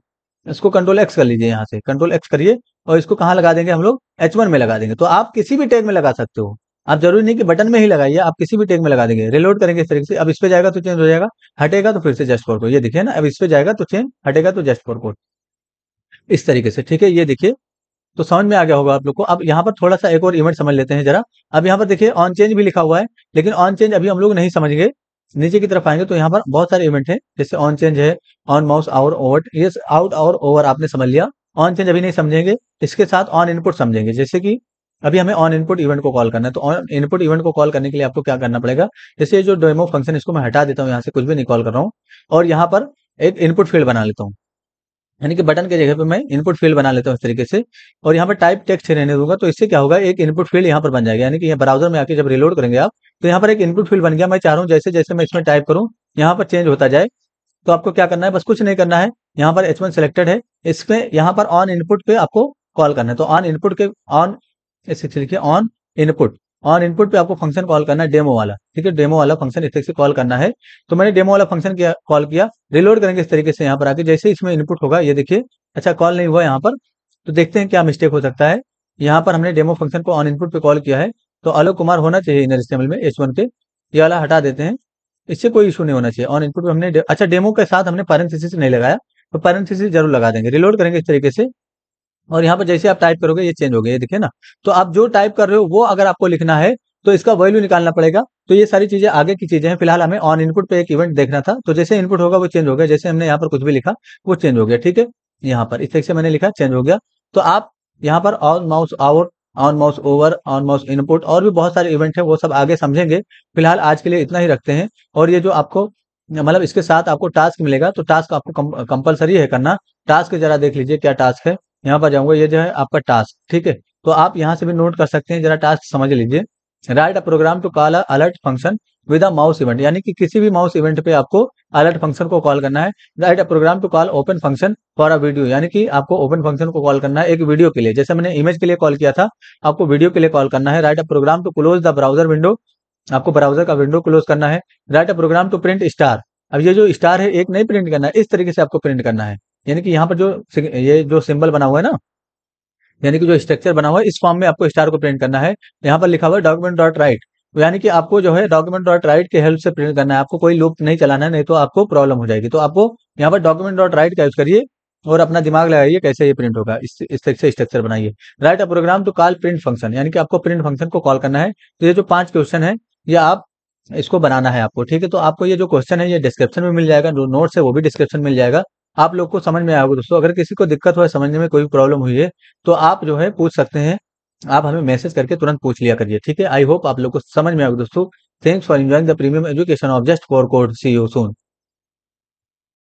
इसको कंट्रोल एक्स कर लीजिए, यहाँ से कंट्रोल एक्स करिए, और इसको कहाँ लगा देंगे हम लोग, H1 में लगा देंगे। तो आप किसी भी टैग में लगा सकते हो, आप जरूरी नहीं कि बटन में ही लगाइए, आप किसी भी टैग में लगा देंगे। रिलोड करेंगे इस तरीके से, अब इस पे जाएगा तो चेंज हो जाएगा, हटेगा तो फिर से जस्ट फॉर कोड, ये देखिए ना, अब इस पे जाएगा तो चेंज, हटेगा तो जस्ट फॉर कोड, इस तरीके से, ठीक है। ये देखिए तो समझ में आ गया होगा आप लोग को। अब यहाँ पर थोड़ा सा एक और इवेंट समझ लेते हैं जरा। अब यहाँ पर देखिए ऑन चेंज भी लिखा हुआ है, लेकिन ऑन चेंज अभी हम लोग नहीं समझेंगे। नीचे की तरफ आएंगे तो यहाँ पर बहुत सारे इवेंट हैं, जैसे ऑन चेंज है, ऑन माउस आउट ओवर, ये आउट और ओवर आपने समझ लिया। ऑन चेंज अभी नहीं समझेंगे, इसके साथ ऑन इनपुट समझेंगे। जैसे कि अभी हमें ऑन इनपुट इवेंट को कॉल करना है, तो ऑन इनपुट इवेंट को कॉल करने के लिए आपको क्या करना पड़ेगा, जैसे ये जो डेमो फंक्शन इसको मैं हटा देता हूँ, यहाँ से कुछ भी नहीं कॉल कर रहा हूँ, और यहाँ पर एक इनपुट फील्ड बना लेता हूँ, यानी कि बटन के जगह पे मैं इनपुट फील्ड बना लेता हूँ इस तरीके से, और यहाँ पर टाइप टेक्स्ट रहने दूंगा। तो इससे क्या होगा, एक इनपुट फील्ड यहाँ पर बन जाएगा, यानी कि यहाँ ब्राउजर में आके जब रिलोड करेंगे आप, तो यहाँ पर एक इनपुट फील्ड बन गया। मैं चाह रहा हूँ जैसे जैसे मैं इसमें टाइप करूँ यहाँ पर चेंज होता जाए। तो आपको क्या करना है, बस कुछ नहीं करना है, यहाँ पर H1 सिलेक्टेड है, इसमें यहाँ पर ऑन इनपुट पे आपको कॉल करना है। तो ऑन इनपुट के ऑन, इसे लिखिए ऑन इनपुट, ऑन इनपुट पे आपको फंक्शन कॉल करना है डेमो वाला, ठीक है, डेमो वाला फंक्शन इस तरीके से कॉल करना है। तो मैंने डेमो वाला फंक्शन किया, कॉल किया, रिलोड करेंगे इस तरीके से यहाँ पर आके, जैसे इसमें इनपुट होगा ये देखिए, अच्छा कॉल नहीं हुआ यहाँ पर, तो देखते हैं क्या मिस्टेक हो सकता है। यहाँ पर हमने डेमो फंक्शन को ऑन इनपुट पे कॉल किया है, तो आलोक कुमार होना चाहिए इनर HTML में H1 के, ये वाला हटा देते हैं, इससे कोई इशू नहीं होना चाहिए। ऑन इनपुट पे हमने अच्छा डेमो के साथ हमने पैरेंथेसिस नहीं लगाया, तो पैरेंथेसिस जरूर लगा देंगे। रिलोड करेंगे इस तरीके से, और यहाँ पर जैसे आप टाइप करोगे ये चेंज हो गया, ये देखिए ना। तो आप जो टाइप कर रहे हो वो अगर आपको लिखना है तो इसका वैल्यू निकालना पड़ेगा। तो ये सारी चीजें आगे की चीजें हैं, फिलहाल हमें ऑन इनपुट पे एक इवेंट देखना था, तो जैसे इनपुट होगा वो चेंज हो गया, जैसे हमने यहाँ पर कुछ भी लिखा वो चेंज हो गया, ठीक है। यहाँ पर इस तरीके से मैंने लिखा, चेंज हो गया। तो आप यहाँ पर on mouse out, on mouse over, on mouse input, और भी बहुत सारे इवेंट है, वो सब आगे समझेंगे। फिलहाल आज के लिए इतना ही रखते हैं। और ये जो आपको मतलब इसके साथ आपको टास्क मिलेगा, तो टास्क आपको कंपलसरी है करना। टास्क जरा देख लीजिए क्या टास्क है, यहाँ पर जाऊंगा, ये जो है आपका टास्क, ठीक है। तो आप यहाँ से भी नोट कर सकते हैं, जरा टास्क समझ लीजिए। Write a program to call alert function with a mouse event, यानी कि किसी भी माउस इवेंट पे आपको अलर्ट फंक्शन को कॉल करना है। Write a program to call open function for a video, यानी कि आपको ओपन फंक्शन को कॉल करना है एक वीडियो के लिए, जैसे मैंने इमेज के लिए कॉल किया था, आपको वीडियो के लिए कॉल करना है। Write a program to close the browser window, आपको ब्राउजर का विंडो क्लोज करना है। Write a program to print star, अब ये जो स्टार है एक नहीं प्रिंट करना है, इस तरीके से आपको प्रिंट करना है, यानी कि यहाँ पर जो ये जो सिंबल बना हुआ है ना, यानी कि जो स्ट्रक्चर बना हुआ है इस फॉर्म में आपको स्टार को प्रिंट करना है। यहाँ पर लिखा हुआ है डॉक्यूमेंट डॉट राइट, यानी कि आपको जो है डॉक्यूमेंट डॉट राइट के हेल्प से प्रिंट करना है, आपको कोई लूप नहीं चलाना है, नहीं तो आपको प्रॉब्लम हो जाएगी। तो आपको यहाँ पर डॉक्यूमेंट डॉट राइट का यूज करिए और अपना दिमाग लगाइए कैसे ये प्रिंट होगा, इस तरह से स्ट्रक्चर बनाइए। Write a program to call print function, यानी कि आपको प्रिंट फंक्शन को कॉल करना है। तो ये जो 5 क्वेश्चन है ये आप इसको बनाना है आपको, ठीक है। तो आपको ये जो क्वेश्चन है ये डिस्क्रिप्शन में मिल जाएगा, जो नोट्स है वो भी डिस्क्रिप्शन मिल जाएगा। आप लोग को समझ में आएगा दोस्तों। अगर किसी को दिक्कत हो समझने में, कोई प्रॉब्लम हुई है, तो आप जो है पूछ सकते हैं, आप हमें मैसेज करके तुरंत पूछ लिया करिए, ठीक है। आई होप आप लोग को समझ में आएगा दोस्तों। Thanks for enjoying the premium education of just for code, see you soon.